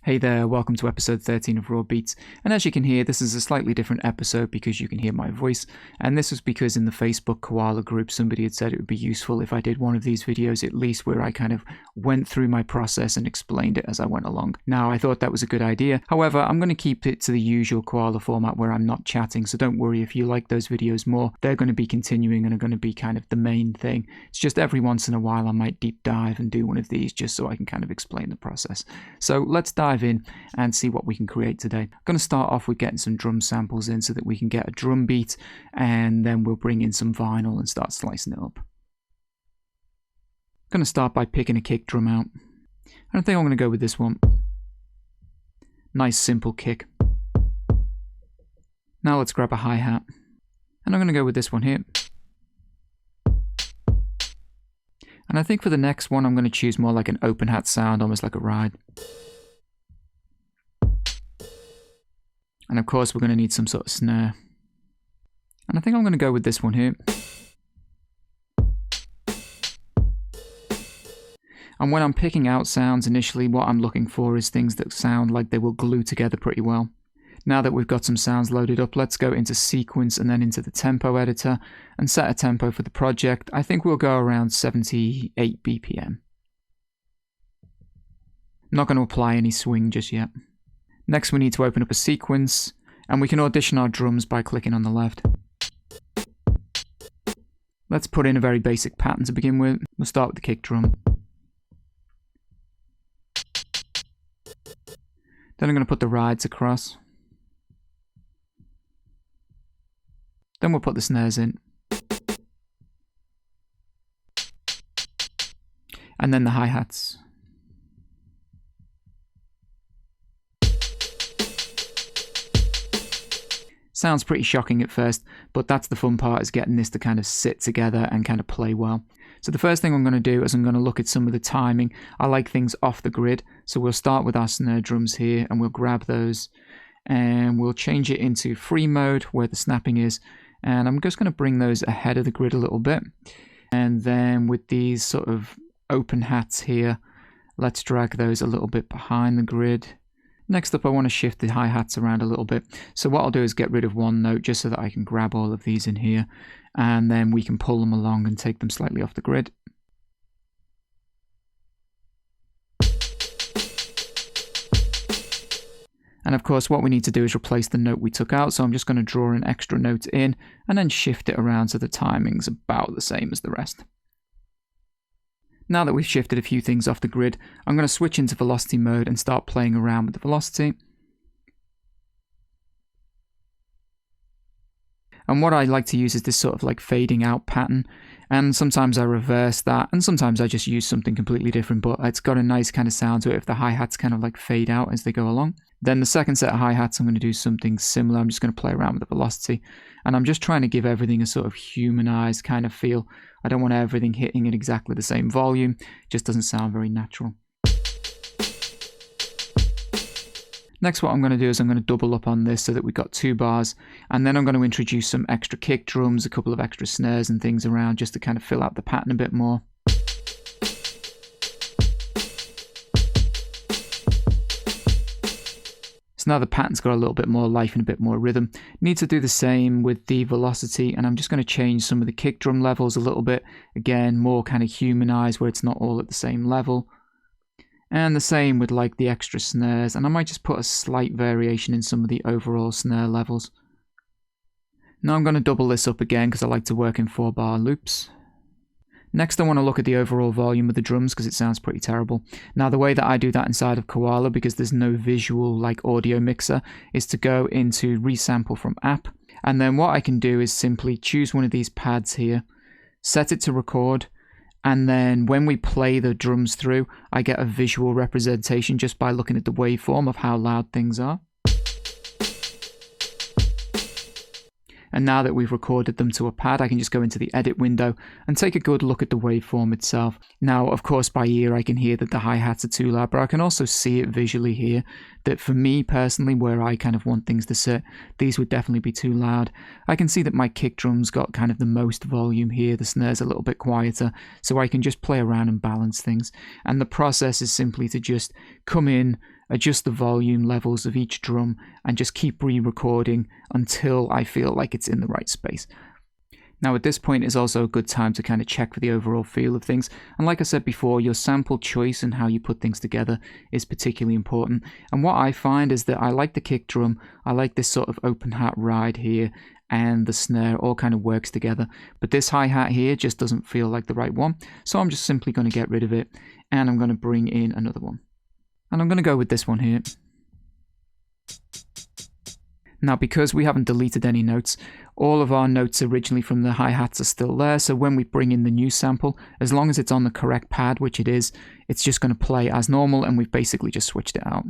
Hey there, welcome to episode 13 of Raw Beats, and as you can hear, this is a slightly different episode because you can hear my voice, and this was because in the Facebook Koala group somebody had said it would be useful if I did one of these videos at least where I kind of went through my process and explained it as I went along. Now, I thought that was a good idea, however, I'm going to keep it to the usual Koala format where I'm not chatting, so don't worry if you like those videos more, they're going to be continuing and are going to be kind of the main thing. It's just every once in a while I might deep dive and do one of these just so I can kind of explain the process. So let's dive in and see what we can create today. I'm going to start off with getting some drum samples in so that we can get a drum beat, and then we'll bring in some vinyl and start slicing it up. I'm going to start by picking a kick drum out. I think I'm going to go with this one. Nice simple kick. Now let's grab a hi-hat. And I'm going to go with this one here. And I think for the next one I'm going to choose more like an open hat sound, almost like a ride. And of course we're going to need some sort of snare. And I think I'm going to go with this one here. And when I'm picking out sounds initially, what I'm looking for is things that sound like they will glue together pretty well. Now that we've got some sounds loaded up, let's go into sequence and then into the tempo editor and set a tempo for the project. I think we'll go around 78 BPM. I'm not going to apply any swing just yet. Next we need to open up a sequence, and we can audition our drums by clicking on the left. Let's put in a very basic pattern to begin with. We'll start with the kick drum. Then I'm going to put the rides across. Then we'll put the snares in. And then the hi-hats. Sounds pretty shocking at first, but that's the fun part, is getting this to kind of sit together and kind of play well. So the first thing I'm going to do is I'm going to look at some of the timing. I like things off the grid, so we'll start with our snare drums here and we'll grab those and we'll change it into free mode where the snapping is, and I'm just going to bring those ahead of the grid a little bit. And then with these sort of open hats here, let's drag those a little bit behind the grid. Next up, I want to shift the hi-hats around a little bit. So what I'll do is get rid of one note just so that I can grab all of these in here, and then we can pull them along and take them slightly off the grid. And of course, what we need to do is replace the note we took out, so I'm just going to draw an extra note in and then shift it around so the timing's about the same as the rest. Now that we've shifted a few things off the grid, I'm going to switch into velocity mode and start playing around with the velocity. And what I like to use is this sort of like fading out pattern, and sometimes I reverse that, and sometimes I just use something completely different, but it's got a nice kind of sound to it if the hi-hats kind of like fade out as they go along. Then the second set of hi-hats, I'm going to do something similar. I'm just going to play around with the velocity, and I'm just trying to give everything a sort of humanized kind of feel. I don't want everything hitting at exactly the same volume. It just doesn't sound very natural. Next, what I'm going to do is I'm going to double up on this so that we've got 2 bars, and then I'm going to introduce some extra kick drums, a couple of extra snares and things around just to kind of fill out the pattern a bit more. So now the pattern's got a little bit more life and a bit more rhythm. Need to do the same with the velocity, and I'm just going to change some of the kick drum levels a little bit. Again, more kind of humanized where it's not all at the same level. And the same with like the extra snares, and I might just put a slight variation in some of the overall snare levels. Now I'm going to double this up again because I like to work in 4-bar loops. Next, I want to look at the overall volume of the drums because it sounds pretty terrible. Now, the way that I do that inside of Koala, because there's no visual like audio mixer, is to go into resample from app. And then what I can do is simply choose one of these pads here, set it to record, and then when we play the drums through, I get a visual representation just by looking at the waveform of how loud things are. And now that we've recorded them to a pad, I can just go into the edit window and take a good look at the waveform itself. Now, of course, by ear, I can hear that the hi-hats are too loud, but I can also see it visually here, that for me personally, where I kind of want things to sit, these would definitely be too loud. I can see that my kick drum's got kind of the most volume here, the snare's a little bit quieter, so I can just play around and balance things. And the process is simply to just come in, adjust the volume levels of each drum, and just keep re-recording until I feel like it's in the right space. Now at this point is also a good time to kind of check for the overall feel of things, and like I said before, your sample choice and how you put things together is particularly important. And what I find is that I like the kick drum, I like this sort of open hat ride here, and the snare all kind of works together, but this hi-hat here just doesn't feel like the right one, so I'm just simply going to get rid of it, and I'm going to bring in another one. And I'm going to go with this one here. Now, because we haven't deleted any notes, all of our notes originally from the hi-hats are still there, so when we bring in the new sample, as long as it's on the correct pad, which it is, it's just going to play as normal, and we've basically just switched it out.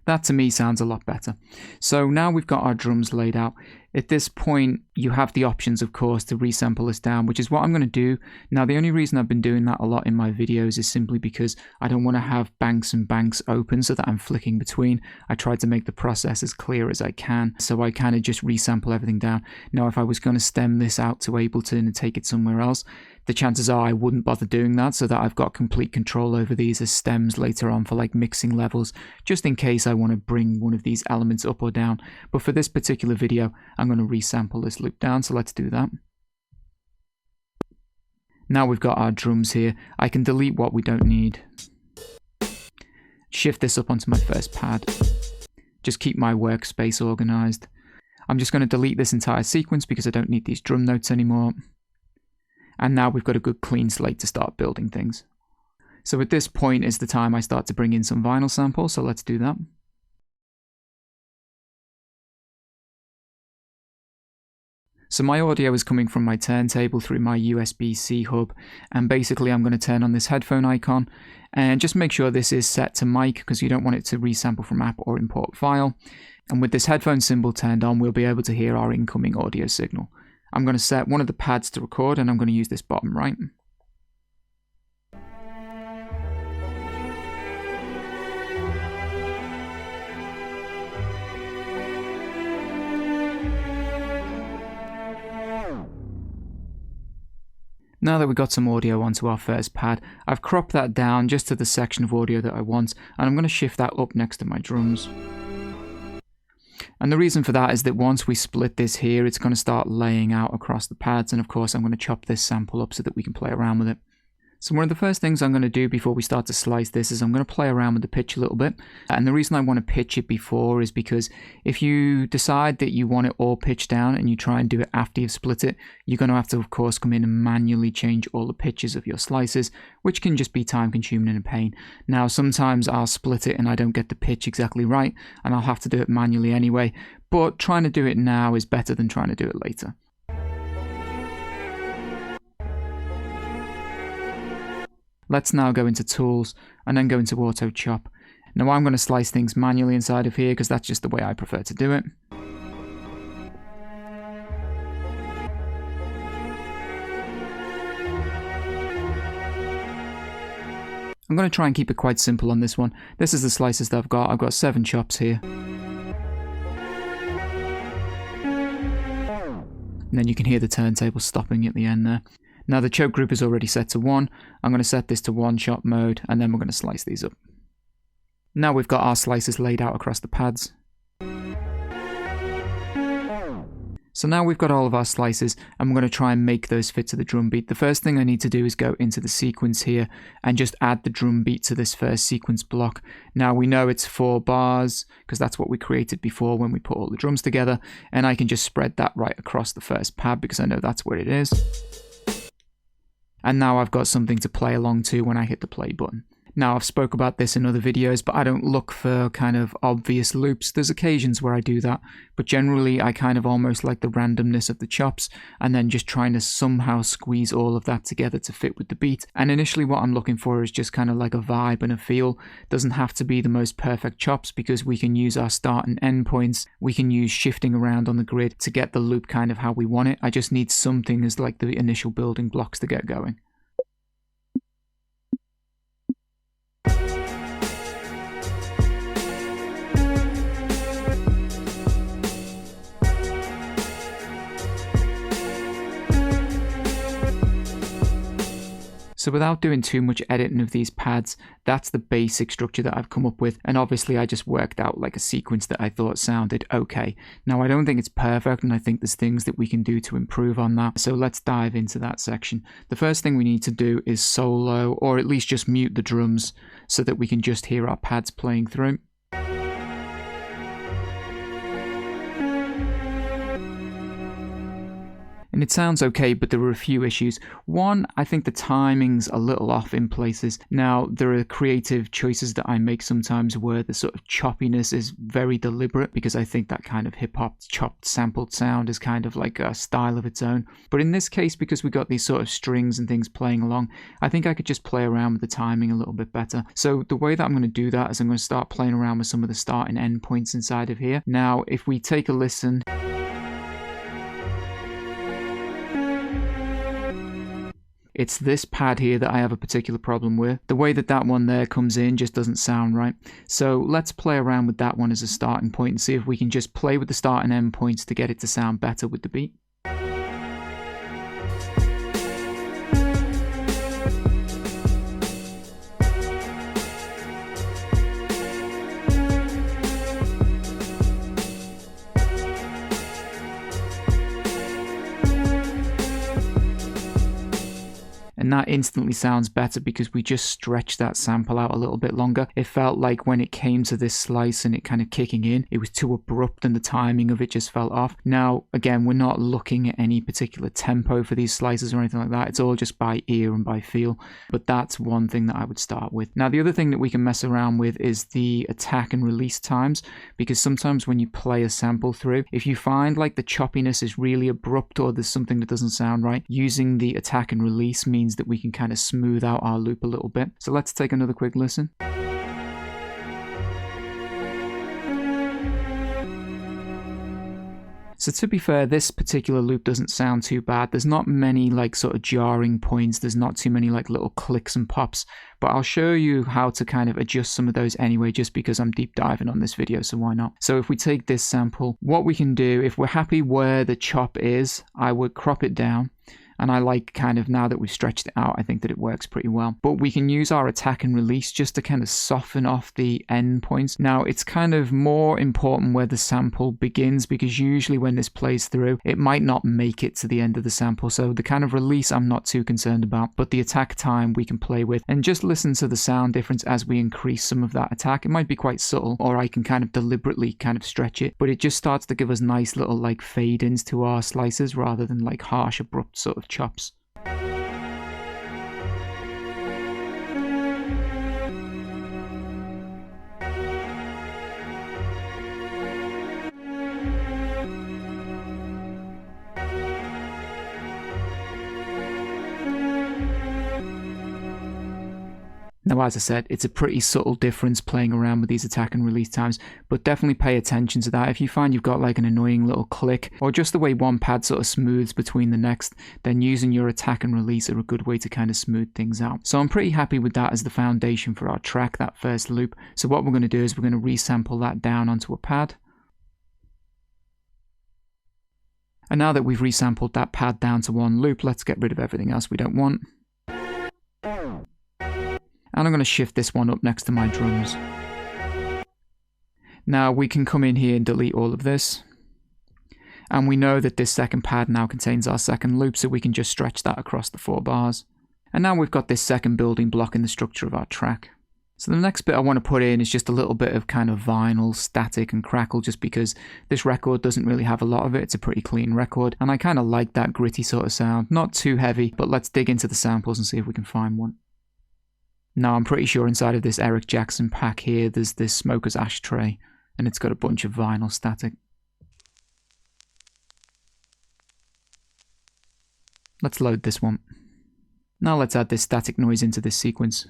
That to me sounds a lot better. So now we've got our drums laid out. At this point, you have the options, of course, to resample this down, which is what I'm going to do. Now, the only reason I've been doing that a lot in my videos is simply because I don't want to have banks and banks open so that I'm flicking between. I try to make the process as clear as I can, so I kind of just resample everything down. Now, if I was going to stem this out to Ableton and take it somewhere else, the chances are I wouldn't bother doing that, so that I've got complete control over these as stems later on for like mixing levels, just in case I want to bring one of these elements up or down. But for this particular video, I'm going to resample this loop down, so let's do that. Now we've got our drums here. I can delete what we don't need. Shift this up onto my first pad. Just keep my workspace organized. I'm just going to delete this entire sequence because I don't need these drum notes anymore. And now we've got a good clean slate to start building things. So at this point is the time I start to bring in some vinyl samples, so let's do that. So my audio is coming from my turntable through my USB-C hub, and basically I'm going to turn on this headphone icon and just make sure this is set to mic because you don't want it to resample from app or import file. And with this headphone symbol turned on, we'll be able to hear our incoming audio signal. I'm going to set one of the pads to record, and I'm going to use this bottom right. Now that we've got some audio onto our first pad, I've cropped that down just to the section of audio that I want, and I'm going to shift that up next to my drums. And the reason for that is that once we split this here, it's going to start laying out across the pads, and of course I'm going to chop this sample up so that we can play around with it. So one of the first things I'm going to do before we start to slice this is I'm going to play around with the pitch a little bit. And the reason I want to pitch it before is because if you decide that you want it all pitched down and you try and do it after you've split it, you're going to have to, of course, come in and manually change all the pitches of your slices, which can just be time consuming and a pain. Now, sometimes I'll split it and I don't get the pitch exactly right, and I'll have to do it manually anyway, but trying to do it now is better than trying to do it later. Let's now go into Tools and then go into Auto Chop. Now I'm going to slice things manually inside of here because that's just the way I prefer to do it. I'm going to try and keep it quite simple on this one. This is the slices that I've got. I've got 7 chops here. And then you can hear the turntable stopping at the end there. Now the choke group is already set to 1. I'm going to set this to 1 chop mode, and then we're going to slice these up. Now we've got our slices laid out across the pads. So now we've got all of our slices, and we're going to try and make those fit to the drum beat. The first thing I need to do is go into the sequence here and just add the drum beat to this first sequence block. Now we know it's 4 bars because that's what we created before when we put all the drums together, and I can just spread that right across the first pad because I know that's where it is. And now I've got something to play along to when I hit the play button. Now I've spoke about this in other videos, but I don't look for kind of obvious loops. There's occasions where I do that, but generally I kind of almost like the randomness of the chops and then just trying to somehow squeeze all of that together to fit with the beat. And initially what I'm looking for is just kind of like a vibe and a feel. Doesn't have to be the most perfect chops because we can use our start and end points. We can use shifting around on the grid to get the loop kind of how we want it. I just need something as like the initial building blocks to get going. So without doing too much editing of these pads, that's the basic structure that I've come up with, and obviously I just worked out like a sequence that I thought sounded okay. Now I don't think it's perfect, and I think there's things that we can do to improve on that, so let's dive into that section. The first thing we need to do is solo, or at least just mute the drums so that we can just hear our pads playing through. And it sounds okay, but there were a few issues. One, I think the timing's a little off in places. Now, there are creative choices that I make sometimes where the sort of choppiness is very deliberate, because I think that kind of hip-hop chopped sampled sound is kind of like a style of its own. But in this case, because we got these sort of strings and things playing along, I think I could just play around with the timing a little bit better. So the way that I'm going to do that is I'm going to start playing around with some of the start and end points inside of here. Now, if we take a listen... It's this pad here that I have a particular problem with. The way that that one there comes in just doesn't sound right. So let's play around with that one as a starting point and see if we can just play with the start and end points to get it to sound better with the beat. And that instantly sounds better because we just stretched that sample out a little bit longer. It felt like when it came to this slice and it kind of kicking in, it was too abrupt and the timing of it just felt off. Now, again, we're not looking at any particular tempo for these slices or anything like that. It's all just by ear and by feel. But that's one thing that I would start with. Now, the other thing that we can mess around with is the attack and release times, because sometimes when you play a sample through, if you find like the choppiness is really abrupt or there's something that doesn't sound right, using the attack and release means that we can kind of smooth out our loop a little bit. So let's take another quick listen. So to be fair, this particular loop doesn't sound too bad. There's not many like sort of jarring points. There's not too many like little clicks and pops, but I'll show you how to kind of adjust some of those anyway, just because I'm deep diving on this video, so why not? So if we take this sample, what we can do, if we're happy where the chop is, I would crop it down. And I like kind of, now that we've stretched it out, I think that it works pretty well. But we can use our attack and release just to kind of soften off the end points. Now, it's kind of more important where the sample begins, because usually when this plays through, it might not make it to the end of the sample. So the kind of release I'm not too concerned about, but the attack time we can play with. And just listen to the sound difference as we increase some of that attack. It might be quite subtle, or I can kind of deliberately kind of stretch it, but it just starts to give us nice little like fade-ins to our slices rather than like harsh, abrupt sort of chops. Now, as I said, it's a pretty subtle difference playing around with these attack and release times, but definitely pay attention to that. If you find you've got like an annoying little click, or just the way one pad sort of smooths between the next, then using your attack and release are a good way to kind of smooth things out. So I'm pretty happy with that as the foundation for our track, that first loop. So what we're going to do is we're going to resample that down onto a pad. And now that we've resampled that pad down to one loop, let's get rid of everything else we don't want. And I'm going to shift this one up next to my drums. Now we can come in here and delete all of this. And we know that this second pad now contains our second loop, so we can just stretch that across the 4 bars. And now we've got this second building block in the structure of our track. So the next bit I want to put in is just a little bit of kind of vinyl, static and crackle, just because this record doesn't really have a lot of it. It's a pretty clean record, and I kind of like that gritty sort of sound. Not too heavy, but let's dig into the samples and see if we can find one. Now, I'm pretty sure inside of this Eric Jackson pack here, there's this smoker's ashtray, and it's got a bunch of vinyl static. Let's load this one. Now let's add this static noise into this sequence.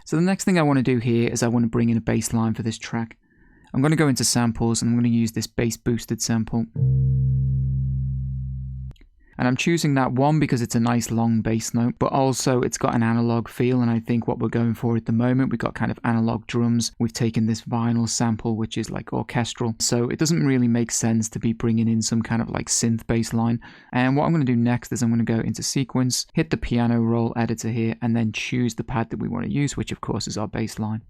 So the next thing I want to do here is I want to bring in a bass line for this track. I'm going to go into samples and I'm going to use this bass boosted sample. And I'm choosing that one because it's a nice long bass note, but also it's got an analog feel, and I think what we're going for at the moment, we've got kind of analog drums. We've taken this vinyl sample, which is like orchestral, so it doesn't really make sense to be bringing in some kind of like synth bass line. And what I'm going to do next is I'm going to go into sequence, hit the piano roll editor here, and then choose the pad that we want to use, which of course is our bass line.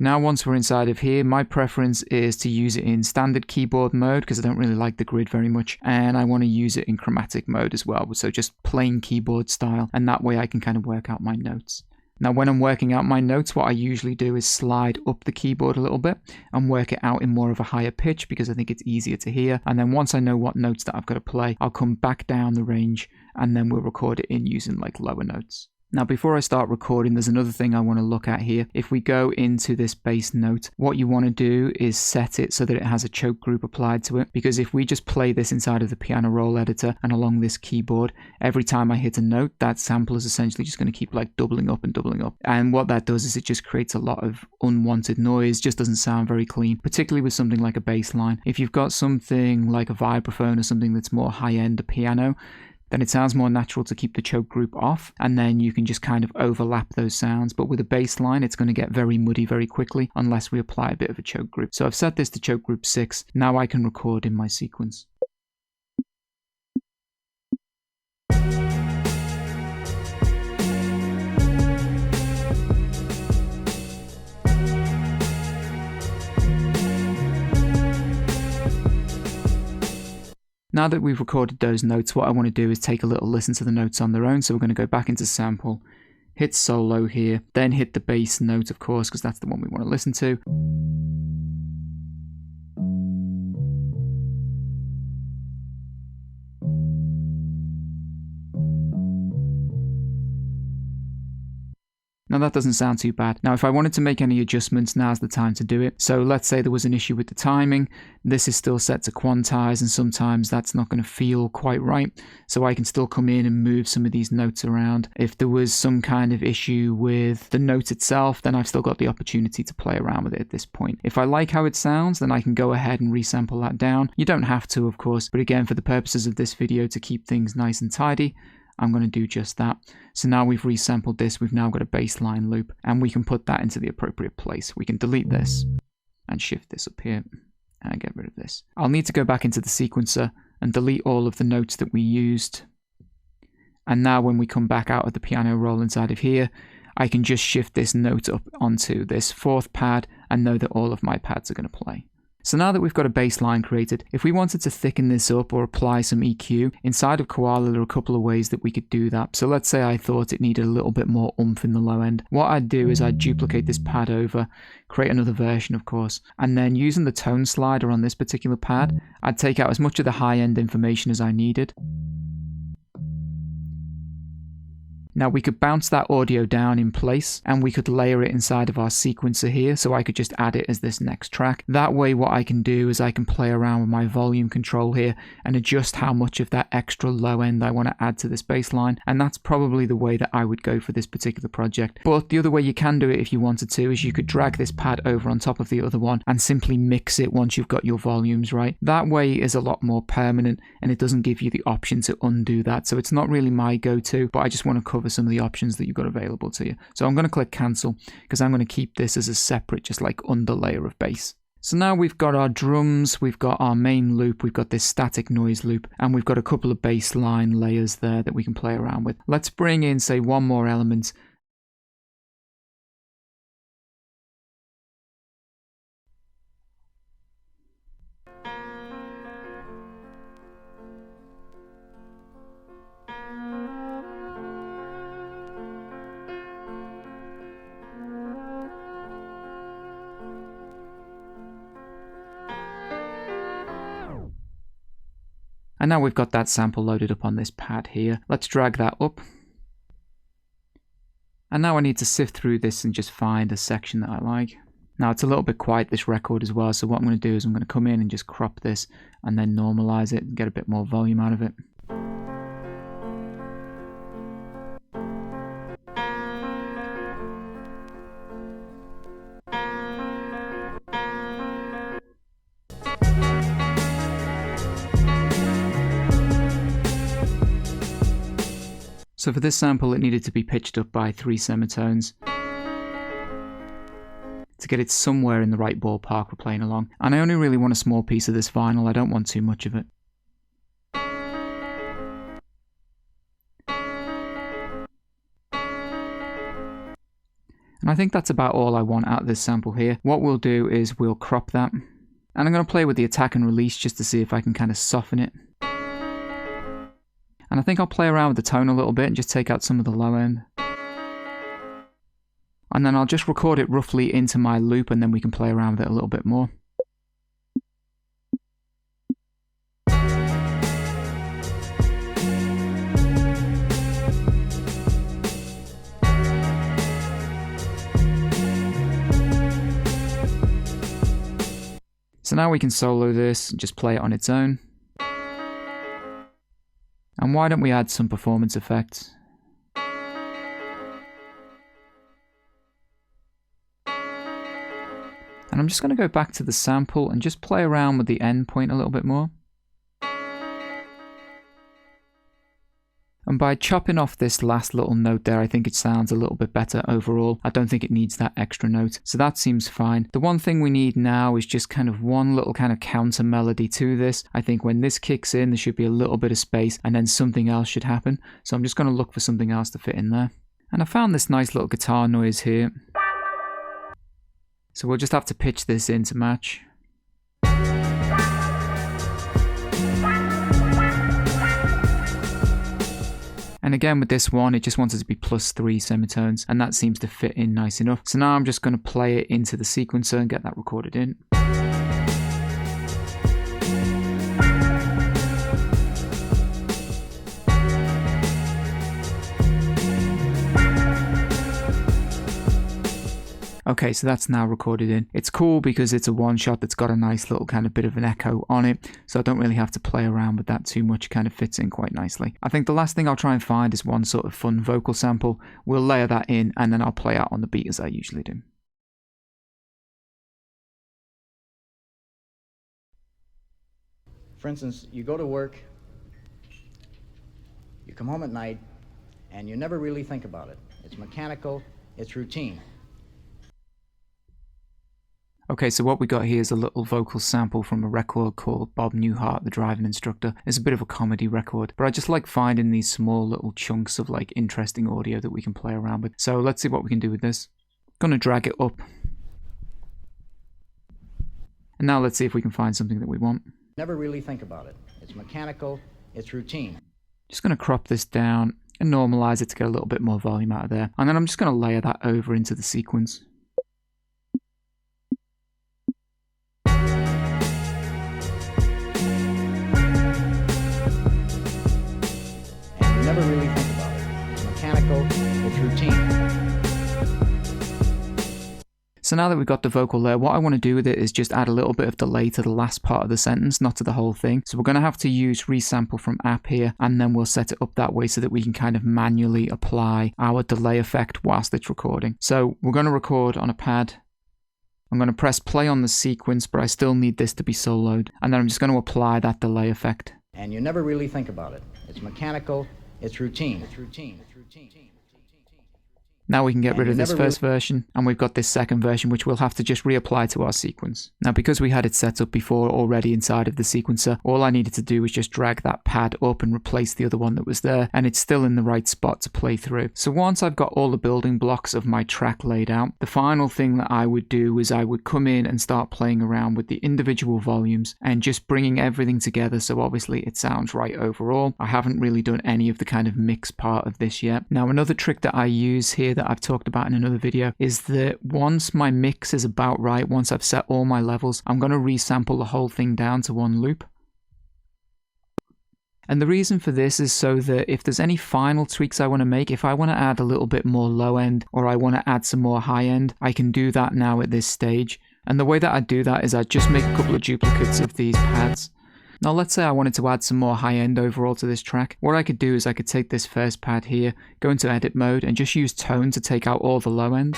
Now once we're inside of here, my preference is to use it in standard keyboard mode because I don't really like the grid very much, and I want to use it in chromatic mode as well, so just plain keyboard style, and that way I can kind of work out my notes. Now when I'm working out my notes, what I usually do is slide up the keyboard a little bit and work it out in more of a higher pitch because I think it's easier to hear, and then once I know what notes that I've got to play, I'll come back down the range and then we'll record it in using like lower notes. Now before I start recording, there's another thing I want to look at here. If we go into this bass note, what you want to do is set it so that it has a choke group applied to it, because if we just play this inside of the piano roll editor and along this keyboard, every time I hit a note, that sample is essentially just going to keep like doubling up and doubling up. And what that does is it just creates a lot of unwanted noise, just doesn't sound very clean, particularly with something like a bass line. If you've got something like a vibraphone or something that's more high-end, a piano, then it sounds more natural to keep the choke group off, and then you can just kind of overlap those sounds. But with a bass line, it's going to get very muddy very quickly unless we apply a bit of a choke group. So I've set this to choke group 6. Now I can record in my sequence. Now that we've recorded those notes, what I want to do is take a little listen to the notes on their own. So we're going to go back into sample, hit solo here, then hit the bass note, of course, because that's the one we want to listen to. Now that doesn't sound too bad. Now if I wanted to make any adjustments, now's the time to do it. So let's say there was an issue with the timing. This is still set to quantize, and sometimes that's not going to feel quite right. So I can still come in and move some of these notes around. If there was some kind of issue with the note itself, then I've still got the opportunity to play around with it at this point. If I like how it sounds, then I can go ahead and resample that down. You don't have to, of course, but again, for the purposes of this video, to keep things nice and tidy, I'm going to do just that. So now we've resampled this, we've now got a bass line loop, and we can put that into the appropriate place. We can delete this and shift this up here and get rid of this. I'll need to go back into the sequencer and delete all of the notes that we used. And now when we come back out of the piano roll inside of here, I can just shift this note up onto this 4th pad and know that all of my pads are going to play. So now that we've got a bass line created, if we wanted to thicken this up or apply some EQ, inside of Koala there are a couple of ways that we could do that. So let's say I thought it needed a little bit more oomph in the low end. What I'd do is I'd duplicate this pad over, create another version of course, and then using the tone slider on this particular pad, I'd take out as much of the high end information as I needed. Now we could bounce that audio down in place and we could layer it inside of our sequencer here, so I could just add it as this next track. That way what I can do is I can play around with my volume control here and adjust how much of that extra low end I want to add to this bass line, and that's probably the way that I would go for this particular project. But the other way you can do it if you wanted to is you could drag this pad over on top of the other one and simply mix it once you've got your volumes right. That way is a lot more permanent and it doesn't give you the option to undo that, so it's not really my go-to, but I just want to cover some of the options that you've got available to you. So I'm going to click cancel because I'm going to keep this as a separate just like underlayer of bass. So now we've got our drums, we've got our main loop, we've got this static noise loop, and we've got a couple of bass line layers there that we can play around with. Let's bring in, say, one more element. And now we've got that sample loaded up on this pad here. Let's drag that up. And now I need to sift through this and just find a section that I like. Now it's a little bit quiet, this record as well, so what I'm going to do is I'm going to come in and just crop this and then normalize it and get a bit more volume out of it. So for this sample, it needed to be pitched up by 3 semitones to get it somewhere in the right ballpark for playing along. And I only really want a small piece of this vinyl, I don't want too much of it. And I think that's about all I want out of this sample here. What we'll do is we'll crop that. And I'm going to play with the attack and release just to see if I can kind of soften it. And I think I'll play around with the tone a little bit and just take out some of the low end. And then I'll just record it roughly into my loop and then we can play around with it a little bit more. So now we can solo this and just play it on its own. And why don't we add some performance effects? And I'm just going to go back to the sample and just play around with the end point a little bit more. And by chopping off this last little note there, I think it sounds a little bit better overall. I don't think it needs that extra note, so that seems fine. The one thing we need now is just kind of one little kind of counter melody to this. I think when this kicks in, there should be a little bit of space and then something else should happen. So I'm just going to look for something else to fit in there. And I found this nice little guitar noise here. So we'll just have to pitch this in to match. And again with this one, it just wants it to be +3 semitones, and that seems to fit in nice enough. So now I'm just going to play it into the sequencer and get that recorded in. Okay, so that's now recorded in. It's cool because it's a one shot that's got a nice little kind of bit of an echo on it, so I don't really have to play around with that too much. It kind of fits in quite nicely. I think the last thing I'll try and find is one sort of fun vocal sample. We'll layer that in and then I'll play out on the beat as I usually do. For instance, you go to work, you come home at night, and you never really think about it. It's mechanical, it's routine. Okay, so what we got here is a little vocal sample from a record called Bob Newhart, the Driving Instructor. It's a bit of a comedy record, but I just like finding these small little chunks of like interesting audio that we can play around with. So let's see what we can do with this. Gonna drag it up. And now let's see if we can find something that we want. Never really think about it. It's mechanical, it's routine. Just gonna crop this down and normalize it to get a little bit more volume out of there. And then I'm just gonna layer that over into the sequence. Never really think about it. It's mechanical, it's routine. So now that we've got the vocal there, what I want to do with it is just add a little bit of delay to the last part of the sentence, not to the whole thing. So we're going to have to use resample from app here, and then we'll set it up that way so that we can kind of manually apply our delay effect whilst it's recording. So we're going to record on a pad. I'm going to press play on the sequence, but I still need this to be soloed. And then I'm just going to apply that delay effect. And you never really think about it. It's mechanical, it's routine. It's routine. It's routine. Now we can get rid of this first version, and we've got this second version, which we'll have to just reapply to our sequence. Now, because we had it set up before already inside of the sequencer, all I needed to do was just drag that pad up and replace the other one that was there, and it's still in the right spot to play through. So once I've got all the building blocks of my track laid out, the final thing that I would do is I would come in and start playing around with the individual volumes and just bringing everything together so obviously it sounds right overall. I haven't really done any of the kind of mix part of this yet. Now, another trick that I use here that I've talked about in another video is that once my mix is about right, once I've set all my levels, I'm going to resample the whole thing down to one loop. And the reason for this is so that if there's any final tweaks I want to make, if I want to add a little bit more low end or I want to add some more high end, I can do that now at this stage. And the way that I do that is I just make a couple of duplicates of these pads. Now let's say I wanted to add some more high end overall to this track. What I could do is I could take this first pad here, go into edit mode and just use tone to take out all the low end.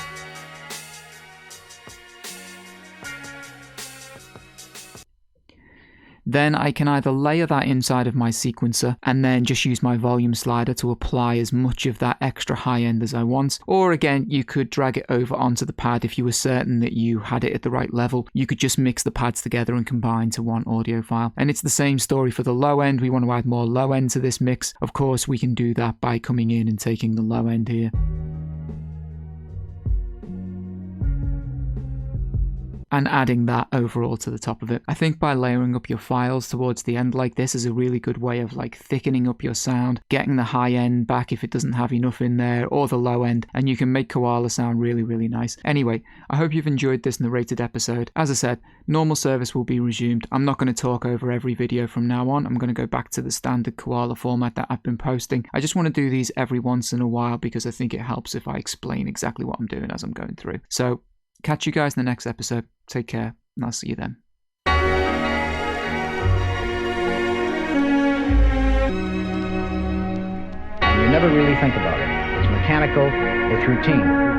Then I can either layer that inside of my sequencer and then just use my volume slider to apply as much of that extra high end as I want. Or again, you could drag it over onto the pad if you were certain that you had it at the right level. You could just mix the pads together and combine to one audio file. And it's the same story for the low end. We want to add more low end to this mix. Of course, we can do that by coming in and taking the low end here and adding that overall to the top of it. I think by layering up your files towards the end like this is a really good way of like thickening up your sound, getting the high end back if it doesn't have enough in there, or the low end, and you can make Koala sound really, really nice. Anyway, I hope you've enjoyed this narrated episode. As I said, normal service will be resumed. I'm not going to talk over every video from now on. I'm going to go back to the standard Koala format that I've been posting. I just want to do these every once in a while because I think it helps if I explain exactly what I'm doing as I'm going through. So, catch you guys in the next episode. Take care, and I'll see you then. And you never really think about it. It's mechanical, it's routine.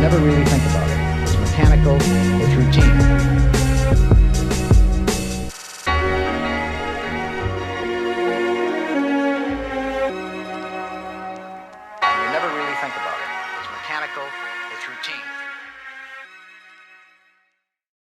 Never really think about it. It's mechanical, it's routine.